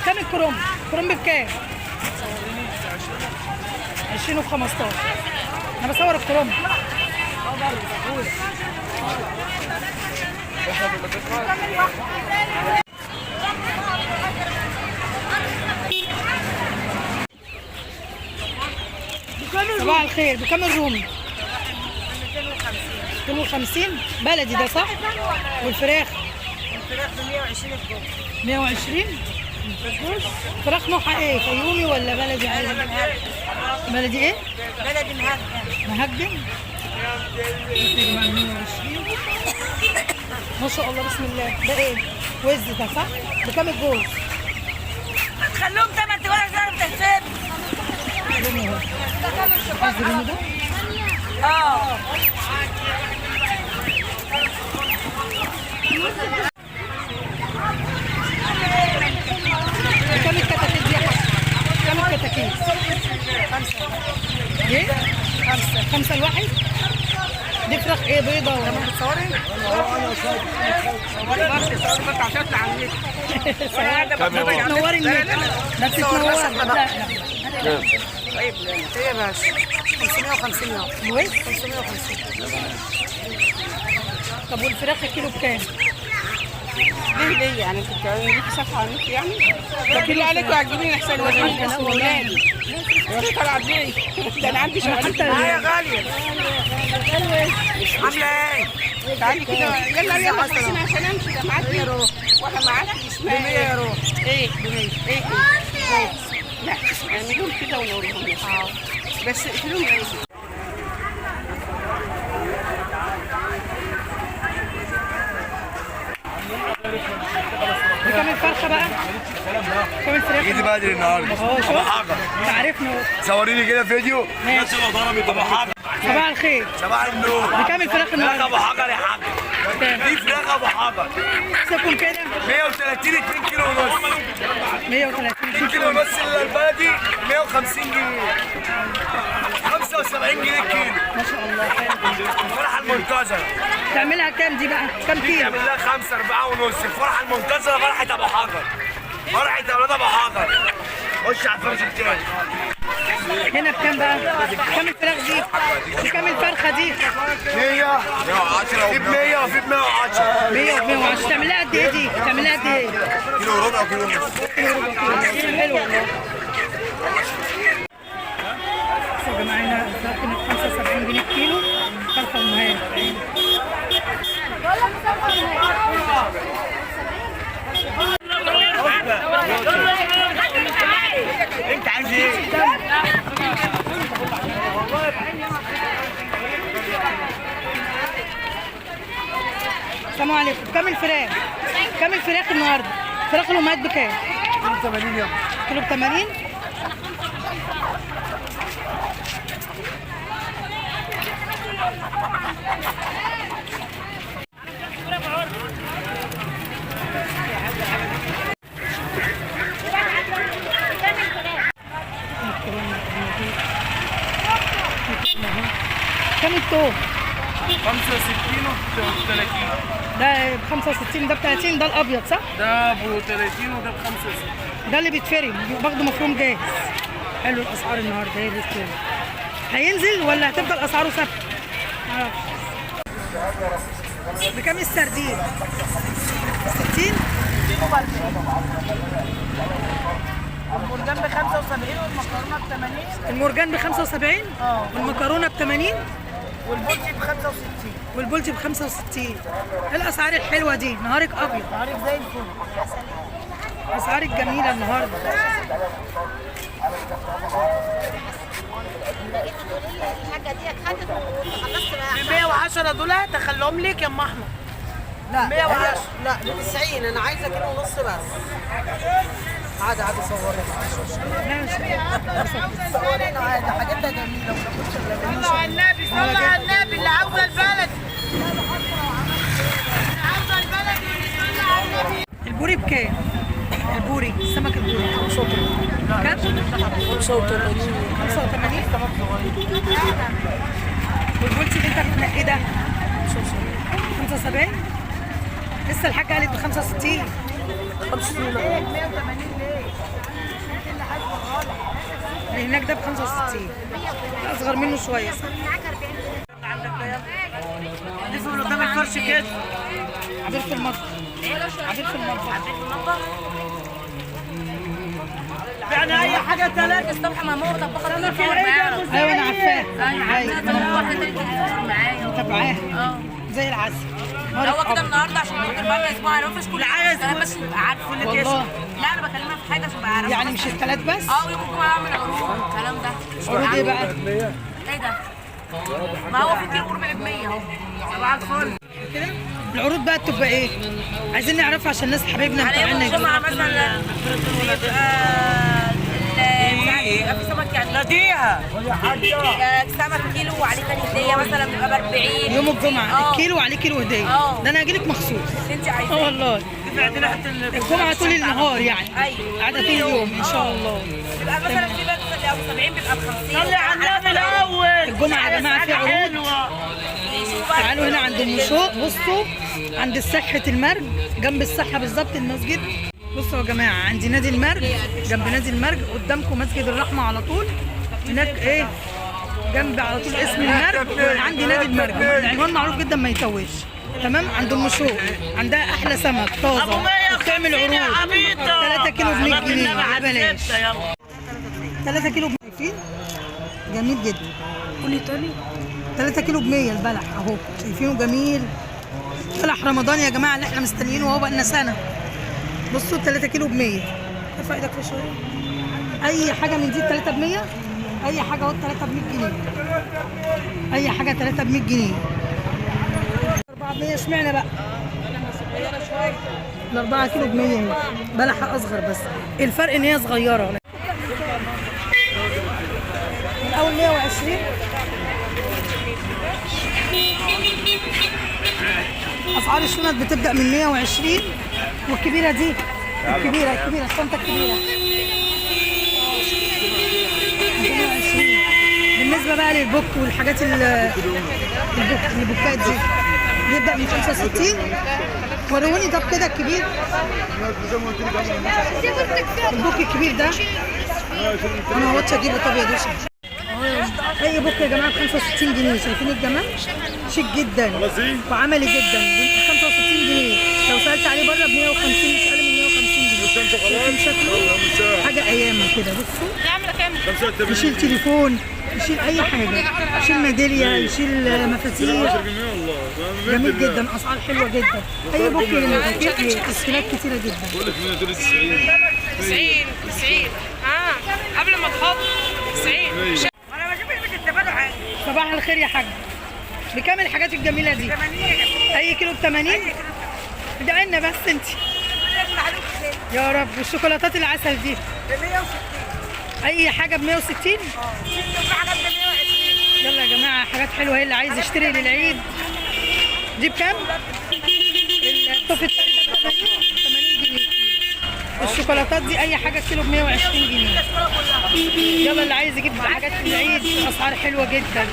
كام الكرنب؟ الكرنب بكام؟ 20 و15. انا بصور الكرنب. صباح الخير، بكام الرومي؟ 250 بلدي ده صح؟ والفراخ؟ الفراخ ب 120 الجو. 120؟ فراخ نوعها ايه؟ فيومي ولا بلدي عادي؟ بلدي ايه؟ بلدي مهجن. مهجن؟ ما شاء الله بسم الله. ده ايه؟ وز ده صح؟ بكام الجوز؟ خلوهم 8 ورق زي بتحسب. رومي اهو. عايز رومي ده؟ اه. بكام الكتاكيت دي يا حاج؟ بكام الكتاكيت؟ 5. ايه؟ 5 الواحد؟ دي فراخ ايه بيضة ولا؟ بتصوري؟ صوري برضه صوري بس عشان اطلع على النت. بتنوري النت. ده بتتنوري. لا لا. طيب ايه يا باشا؟ 550 يوم. وين؟ 550. طب والفراخ الكيلو بكام؟ ليه يعني انت بتعملي صفحه على النت يعني؟ ده كله عليك وهتجيبيني احسن وزني بس ولادي. يا طلع ليه؟ ده انا عندي شغل. يا غاليه. عامله ايه؟ تعالي كده يلا يلا عشان امشي ده معاكي وانا معاكي اسمها ب 100 يا روح. ايه ب 100 ايه لا اعملهم كده ونوريهم لك. بس اقفلهم ايه؟ بكام الفرخة بقى؟ بكام الفراخ؟ جيتي بدري النهارده. شوف انت عارفني اهو. صوريني كده فيديو. ماشي. ضربت ابو حجر. صباح الخير. صباح النور. بكام الفراخ فراخ النهارده؟ ابو حجر يا حاج. كام؟ دي فراخ ابو حجر. سيبكم كده 130 2 كيلو ونص. 130 2 كيلو ونص البلدي 150 جنيه. 75 جنيه الكيلو. ما شاء الله حلو. الفرحه المنتظره. تعملها كام دي بقى؟ كام كيلو؟ تعمل لها 5 4 ونص. الفرحه المنتظره فرحه ابو حجر. فرحه اولاد ابو حجر. خش على الفرش التاني. هنا بكام بقى؟ كام الفراخ دي؟ بكام الفرخة دي؟ 100 في ب 100 وفي ب 110. 100 و 110. تعملها قد ايه دي؟ تعملها قد ايه؟ كيلو وربع وكيلو ونص. حلو والله. يا جماعة هنا الفراخ هنا ب 75 جنيه الكيلو. فرخة أمهات. انت عايز ايه؟ السلام عليكم. كام الفراخ؟ كام الفراخ النهارده؟ فراخ الأمهات بكام؟ كيلو 80 يوم. كيلو ب 80؟ كام التوم؟ 65 و 30. ده ب 65 ده ب 30 ده الأبيض صح؟ ده ب 30 وده ب 65. ده اللي بيتفرم باخده مفروم جاهز. حلو الأسعار النهارده هي بتتفرم. هينزل ولا هتفضل أسعاره ثابتة؟ معرفش. بكام السردين؟ 60؟ المرجان ب 75 والمكرونه ب 80. المرجان ب 75 والمكرونة ب 80 والبولتي ب 65. والبولتي ب 65. ايه الأسعار الحلوة دي؟ نهارك أبيض. نهارك زي الفل. أسعارك جميلة النهارده. الحاجه دي خدت وخلصت بقى. ب 110 دول تخليهم ليك يا ام احمد. لا 110 لا ب 90 انا عايزه كيلو ونص بس. عادي صوري. ماشي. صوري عادي حاجتها جميله. صلوا على النبي صلوا على النبي اللي عاوزه البلد. اللي عاوزه البلد واللي صلى على النبي. البوري بكام؟ البوري السمك البوري كام؟ 85. 85 ايه ده؟ 75 لسه الحاجه قالت ب 65. 65 اللي هناك ده ب 65 اصغر منه شويه صح؟ دي في قدام الفرش كده. عبير في المطبخ. عبير في المطبخ. يعني اي حاجه ثلاثه الصبح ماما طبخت لي في العيد. ايوه انا عارفاه. ايوه واحده تاني معايا متابعاه زي العسل. هو كده النهارده عشان ممكن بقى اسبوع هنفش كل حاجه عايز بس تبقى عارفه والله لا انا بكلمها في حاجه عشان ابقى عارفه يعني مش الثلاث بس؟ يوم الجمعه اعمل عروض الكلام ده. عروض ايه بقى؟ ايه ده؟ ما هو في كيلو قرب 100 اهو. صباح الفل. كده العروض بقى بتبقى ايه؟ عايزين نعرفها عشان الناس حبايبنا على يوم متابعينا الجمعه يجوا. مثلا بيبقى في سمك يعني ناديها سمك كيلو وعليه تاني هديه مثلا بيبقى ب 40 يوم الجمعه اه. الكيلو وعليه كيلو هديه. اه. ده انا هجيلك مخصوص. انت اه عايزاه والله في عندنا حتى الجمعه طول النهار يعني. ايوه قاعده طول اليوم ان شاء الله. بيبقى مثلا في بقى لو 70 بيبقى ب 50. صلي على النبي الاول. الجمعه يا جماعه في عروض. حلوه. تعالوا هنا عند المشوق. بصوا عند صحة المرج جنب الصحة بالظبط المسجد. بصوا يا جماعة عند نادي المرج جنب نادي المرج قدامكم مسجد الرحمة على طول. هناك ايه جنب على طول اسم المرج عندي نادي المرج. العنوان معروف جدا ما يتوهش. تمام عند المشوق عندها احلى سمك طازة وبتعمل عروض 3 كيلو ب 100 جنيه على بلاش. 3 كيلو ب 100 جميل جدا. قولي تاني 3 كيلو ب 100 البلح اهو شايفينه جميل. بلح رمضان يا جماعه اللي احنا مستنيينه وهو بقى لنا سنه. بصوا 3 كيلو ب 100. ارفع ايدك في شويه. اي حاجه من دي 3 ب 100. اي حاجه اهو 3 ب 100 جنيه. اي حاجه 3 ب 100 جنيه. 4 ب 100 اشمعنى بقى؟ ال 4 كيلو ب 100 اهي. بلحه اصغر بس الفرق ان هي صغيره. من اول 120 اسعار الشنط بتبدا من 120 والكبيره دي الكبيره الشنطه الكبيره 120. بالنسبه بقى للبوك والحاجات البوكات دي بيبدا من 65. وروني طب كده الكبير البوك الكبير ده انا هوتش اجيبه. طب يا دوشه اي بوك يا جماعه ب 65 جنيه. شايفين الجمال شيك جدا وعملي جدا ب 65 جنيه. لو سالت عليه بره ب 150 مش اقل من 150 جنيه. شايفين شكله حاجه ايام كده. بصوا يشيل تليفون يشيل اي حاجه يشيل ميداليه يشيل مفاتيح. جميل جدا اسعار حلوه جدا. اي بوك تسكيلات كتيره جدا. بقول لك 190 قبل ما تحط 90. انا بشوف اللي بتستفادوا حاجه. صباح الخير يا حاج. بكام الحاجات الجميله دي؟ 80 اي كيلو ب 80. ادعي لنا بس انت يا رب. والشوكولاتات العسل دي ب 160. اي حاجه ب 160. في حاجات ب 120. يلا يا جماعه حاجات حلوه اهي اللي عايز يشتري للعيد. دي بكام؟ الطوف التاني ده 80 جنيه. الشوكولاتات دي اي حاجه كيلو ب 120 جنيه. يلا اللي عايز يجيب حاجات للعيد اسعار حلوه جدا.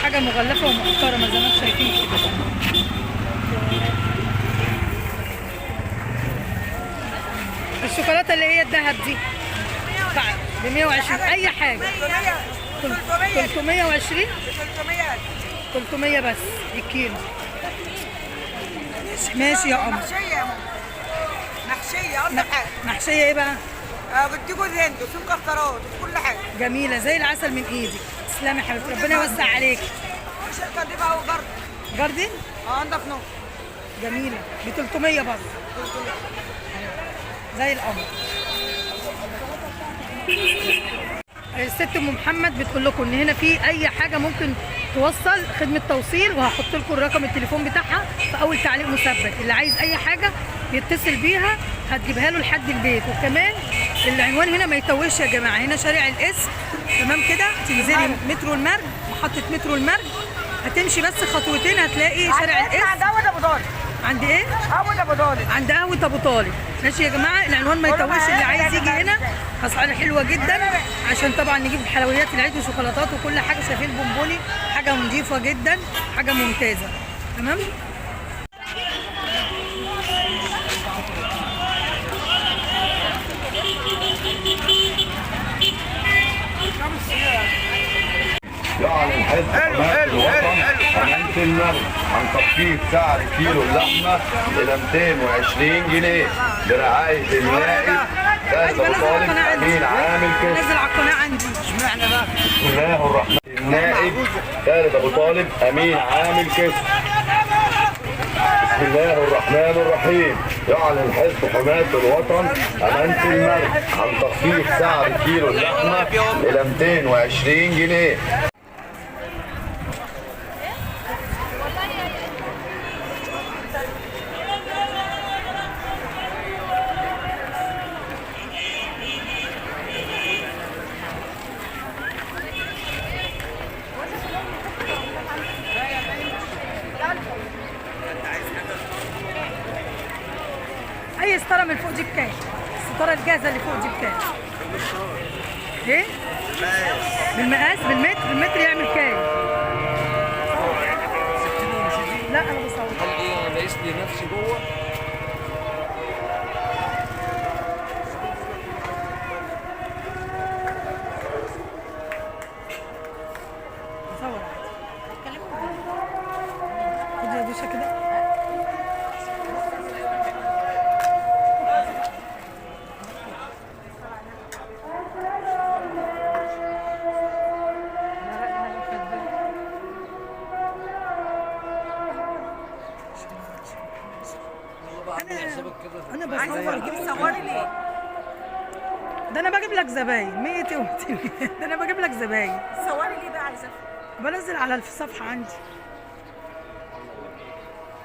حاجه مغلفه ومحترمه زي ما انتم شايفين كده. الشوكولاته اللي هي الذهب دي ب 120 اي حاجه. 320 300 بس الكيلو. ماشي يا قمر. محشيه يا ماما. محشيه اهم حاجه. محشيه ايه بقى؟ بدي جوز هند وفي مكسرات وفي كل حاجه. جميله زي العسل من ايدك. تسلمي يا حبيبتي ربنا يوسع عليك. الشركه دي بقى وجرد. جاردن انضف نوم. جميله ب 300 برضه زي القمر. الست ام محمد بتقول لكم ان هنا في اي حاجه ممكن توصل خدمه توصيل وهحط لكم الرقم التليفون بتاعها في اول تعليق مثبت. اللي عايز اي حاجه يتصل بيها هتجيبها له لحد البيت. وكمان العنوان هنا ما يتوهش يا جماعه. هنا شارع الاسم تمام كده. تنزلي مترو المرج محطه مترو المرج هتمشي بس خطوتين هتلاقي شارع الاسم. عند ايه؟ قهوة ابو طالب. عند قهوة ابو طالب. ماشي يا جماعة، العنوان ما يتوهش، اللي عايز يجي هنا اسعار حلوة جدا، عشان طبعا نجيب حلويات العيد وشوكولاتات وكل حاجة. شايفين بونبوني حاجة نظيفة جدا، حاجة ممتازة. تمام. يعلن حزب حماية الوطن أمانة المرء عن تخفيض سعر كيلو اللحمة إلى 220 جنيه برعاية النائب خالد أبو طالب أمين عام القسم. نزل على القناة عندي. بسم الله الرحمن الرحيم. النائب خالد أبو طالب أمين عام القسم. بسم الله الرحمن الرحيم. يعلن حزب حماية الوطن أمانة المرء عن تخفيض سعر كيلو اللحمة إلى 220 جنيه. اي ستاره من فوق دي بكام؟ الستاره الجاهزه اللي فوق دي بكام؟ ايه؟ بالمقاس بالمتر. بالمتر يعمل كام؟ لا انا بصور. انا بقيس لي نفسي جوه. بصور عادي. خد يا دوشه كده. انا بصور. صوري ليه؟ ده انا بجيب لك زباين 100 و200. ده انا بجيب لك زباين. صوري ليه بقى عايزة؟ بنزل على الصفحه عندي.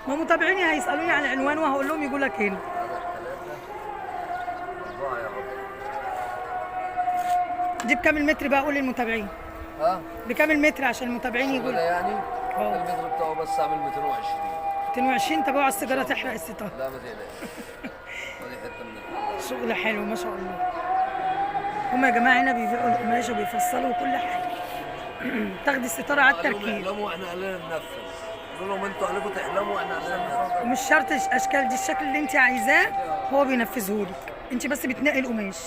ما متابعيني هيسالوني عن العنوان وهقول لهم يجوا لك هنا. دي بكام المتر بقى؟ قول للمتابعين. ها؟ بكام المتر عشان المتابعين يجوا ولا لك. يعني المتر بتاعه بس عامل 220. 220. طب اوعى السيجاره تحرق الستاره. لا ما تقلقش. ودي حته من الحلقة. شغل حلو ما شاء الله. هما يا جماعه هنا بيبيعوا القماشه وبيفصلوا وكل حاجه. تاخدي الستاره على قالوا التركيب. احلموا احنا علينا ننفذ. قالوا لهم انتوا عليكم تحلموا احنا علينا ننفذ. ومش شرط اشكال، دي الشكل اللي انت عايزاه هو بينفذهولك، انت بس بتنقي القماش.